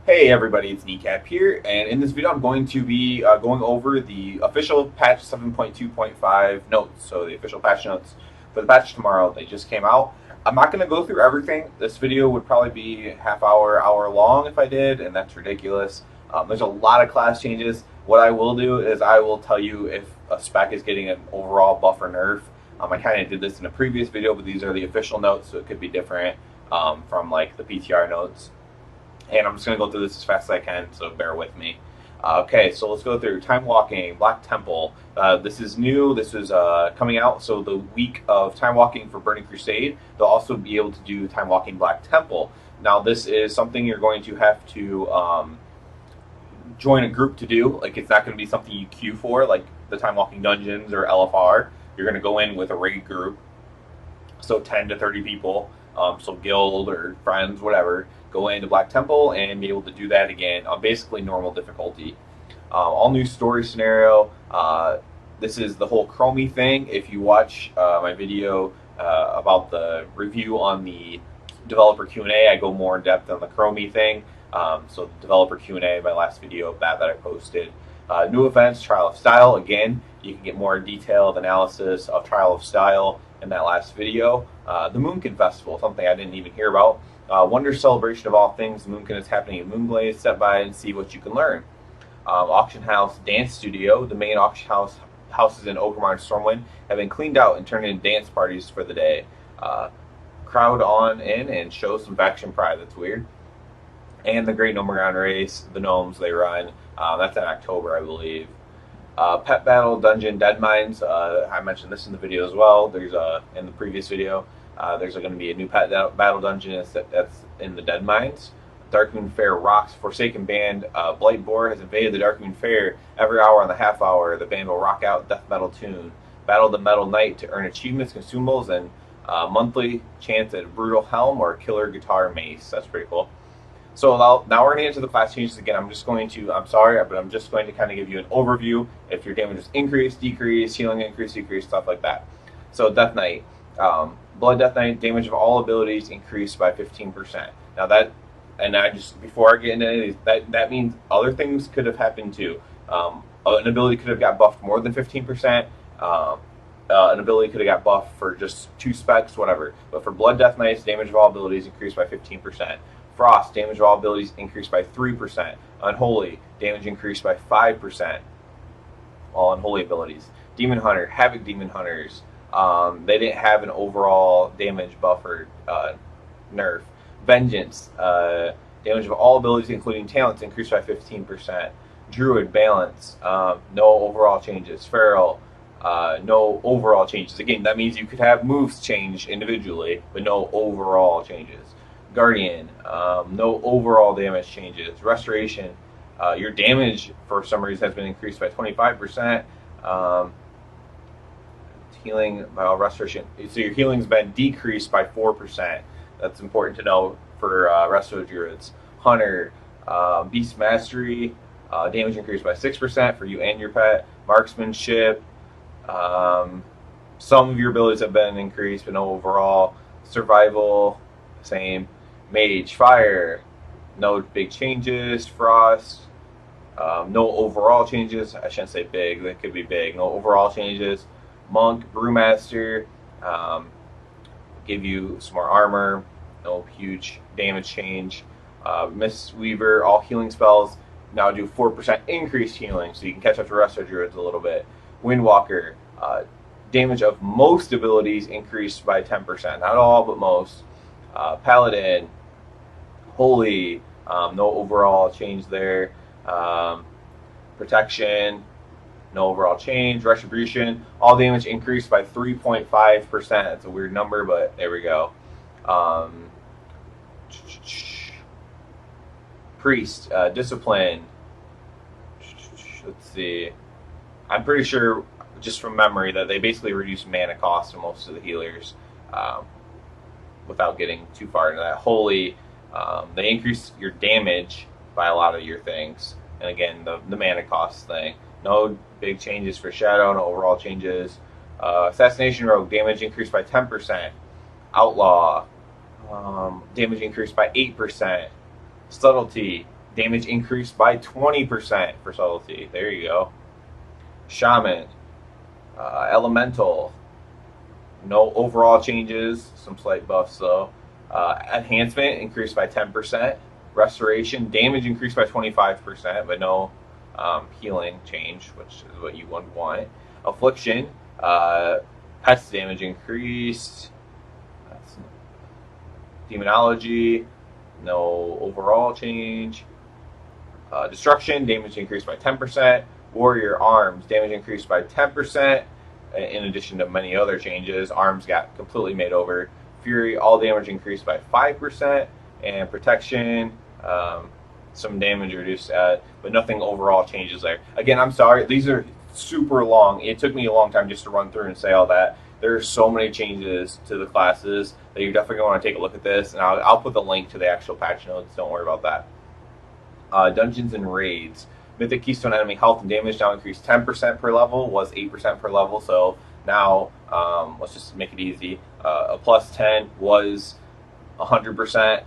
Hey everybody, it's Kneecap here, and in this video I'm going to be going over the official patch 7.2.5 notes, so the official patch notes for the patch tomorrow. They just came out. I'm not going to go through everything. This video would probably be half hour long if I did, and that's ridiculous. There's a lot of class changes. What I will do is I will tell you if a spec is getting an overall buff or nerf. I kind of did this in a previous video, but these are the official notes, so it could be different from like the PTR notes. And I'm just going to go through this as fast as I can, so bear with me. Okay, so let's go through Time Walking, Black Temple. This is new. This is coming out, so the week of Time Walking for Burning Crusade, they'll also be able to do Time Walking Black Temple. Now, this is something you're going to have to join a group to do. Like, it's not going to be something you queue for, like the Time Walking Dungeons or LFR. You're going to go in with a raid group, so 10 to 30 people, so guild or friends, whatever, go into Black Temple and be able to do that again on basically normal difficulty. All new story scenario. This is the whole Chromie thing. If you watch my video about the review on the developer Q&A, I go more in depth on the Chromie thing. So the developer Q&A, my last video of that I posted. New events, Trial of Style. Again, you can get more detailed analysis of Trial of Style in that last video. The Moonkin Festival, something I didn't even hear about. Wonder Celebration of all things. Moonkin is happening in Moonglaze. Step by and see what you can learn. Auction House Dance Studio. The main auction houses in Ogermar and Stormwind have been cleaned out and turned into dance parties for the day. Crowd on in and show some faction pride. That's weird. And the Great Gnomeron Race. The gnomes they run. That's in October, I believe. Pet Battle Dungeon Dead Mines. I mentioned this in the video as well. There's in the previous video. There's going to be a new pet battle dungeon that's in the Dead Mines. Darkmoon Fair rocks. Forsaken Band. Blightboar has invaded the Darkmoon Fair. Every hour on the half hour, the band will rock out death metal tune. Battle the Metal Knight to earn achievements, consumables, and monthly chance at Brutal Helm or Killer Guitar Mace. That's pretty cool. So now we're going to get into the class changes again. I'm just going to kind of give you an overview. If your damage is increased, decreased, healing increase, decrease, stuff like that. So Death Knight. Blood Death Knight, damage of all abilities increased by 15%. Now before I get into any of these, that means other things could have happened too. An ability could have got buffed more than 15%. An ability could have got buffed for just 2 specs, whatever. But for Blood Death Knights, damage of all abilities increased by 15%. Frost, damage of all abilities increased by 3%. Unholy, damage increased by 5%. All unholy abilities. Demon Hunter, Havoc Demon Hunters. They didn't have an overall damage buff or nerf. Vengeance, damage of all abilities including talents increased by 15%. Druid, Balance, no overall changes. Feral, no overall changes. Again, that means you could have moves change individually, but no overall changes. Guardian, no overall damage changes. Restoration, your damage for some reason has been increased by 25%. Healing by restoration, so your healing's been decreased by 4%. That's important to know for resto druids. Hunter, Beast Mastery, damage increased by 6% for you and your pet. Marksmanship, some of your abilities have been increased, but no overall. Survival, same. Mage, Fire, no big changes. Frost, no overall changes. I shouldn't say big, that could be big. No overall changes. Monk, Brewmaster, give you some more armor, no huge damage change. Mistweaver, all healing spells now do 4% increased healing, so you can catch up to Resto Druids a little bit. Windwalker, damage of most abilities increased by 10%. Not all, but most. Paladin, Holy, no overall change there. Protection, no overall change. Retribution, all damage increased by 3.5%. That's a weird number, but there we go. Priest, Discipline. Let's see. I'm pretty sure, just from memory, that they basically reduced mana cost to most of the healers. Without getting too far into that. Holy, they increase your damage by a lot of your things. And again, the mana cost thing. No big changes for Shadow, no overall changes. Assassination Rogue, damage increased by 10%. Outlaw, damage increased by 8%. Subtlety, Damage increased by 20% for subtlety. There you go. Shaman. Elemental. No overall changes. Some slight buffs though. Enhancement increased by 10%. Restoration. Damage increased by 25%, but no healing change, which is what you would want. Affliction. Pest damage increased. Demonology. No overall change. Destruction, damage increased by 10%. Warrior arms, damage increased by 10%. In addition to many other changes, arms got completely made over. Fury, all damage increased by 5%. And protection, some damage reduced, but nothing overall changes there. Again, I'm sorry, these are super long. It took me a long time just to run through and say all that. There are so many changes to the classes that you're definitely going to want to take a look at this, and I'll put the link to the actual patch notes. Don't worry about that. Dungeons and raids. Mythic Keystone enemy health and damage now increased 10% per level, was 8% per level, so now let's just make it easy. A plus 10 was 100%,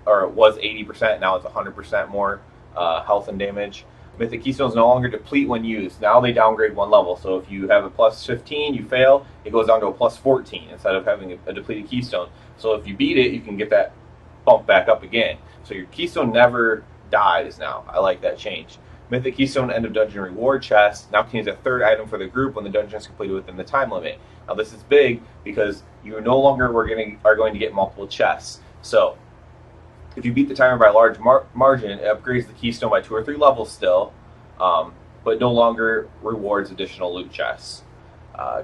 or it was 80%, now it's 100% more health and damage. Mythic Keystones no longer deplete when used. Now they downgrade one level, so if you have a plus 15, you fail, it goes down to a plus 14 instead of having a depleted Keystone. So if you beat it, you can get that bump back up again. So your Keystone never dies now. I like that change. Mythic Keystone end of dungeon reward chest now contains a third item for the group when the dungeon is completed within the time limit. Now this is big because you no longer are going to get multiple chests. So if you beat the timer by a large margin, it upgrades the Keystone by 2 or 3 levels still, but no longer rewards additional loot chests.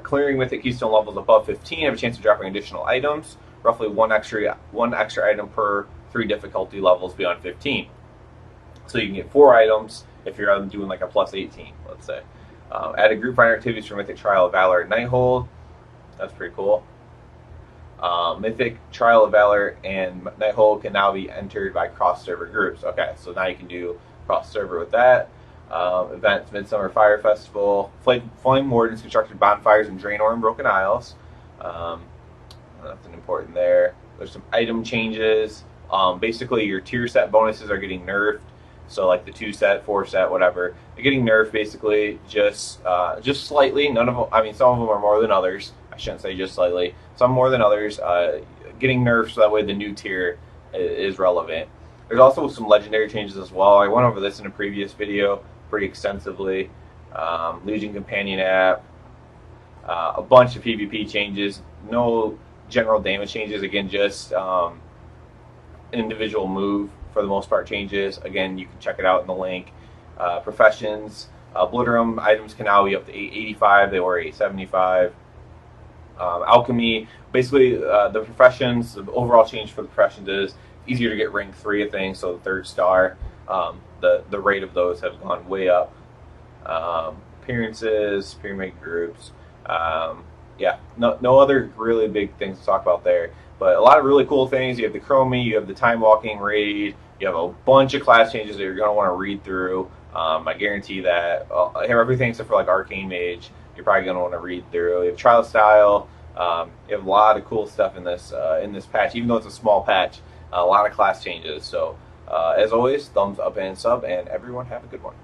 Clearing Mythic Keystone levels above 15 have a chance of dropping additional items, roughly one extra item per 3 difficulty levels beyond 15. So you can get 4 items if you're doing like a plus 18, let's say. Added group finder activities for Mythic Trial of Valor and Nighthold. That's pretty cool. Mythic Trial of Valor and Nighthold can now be entered by cross-server groups. Okay, so now you can do cross-server with that. Events, Midsummer Fire Festival. Flame Wardens constructed bonfires in Draenor and Broken Isles. Nothing important there. There's some item changes. Basically, your tier set bonuses are getting nerfed. So like the 2 set, 4 set, whatever, they're getting nerfed basically, just slightly. None of them. I mean, some of them are more than others. I shouldn't say just slightly. Some more than others. Getting nerfed so that way the new tier is relevant. There's also some legendary changes as well. I went over this in a previous video pretty extensively. Legion Companion app, a bunch of PvP changes. No general damage changes. Again, just individual move for the most part changes. Again, you can check it out in the link. Professions, Blitterum items can now be up to 885. They were 875. Alchemy, basically the professions, the overall change for the professions is easier to get rank 3 of things, so the 3rd star. The rate of those have gone way up. Appearances, pyramid groups. Yeah, no other really big things to talk about there. But a lot of really cool things. You have the Chromie, you have the Time Walking raid, you have a bunch of class changes that you're going to want to read through. I guarantee that everything except for like Arcane Mage, you're probably going to want to read through. You have Trial Style. You have a lot of cool stuff in this patch, even though it's a small patch. A lot of class changes. So as always, thumbs up and sub, and everyone have a good one.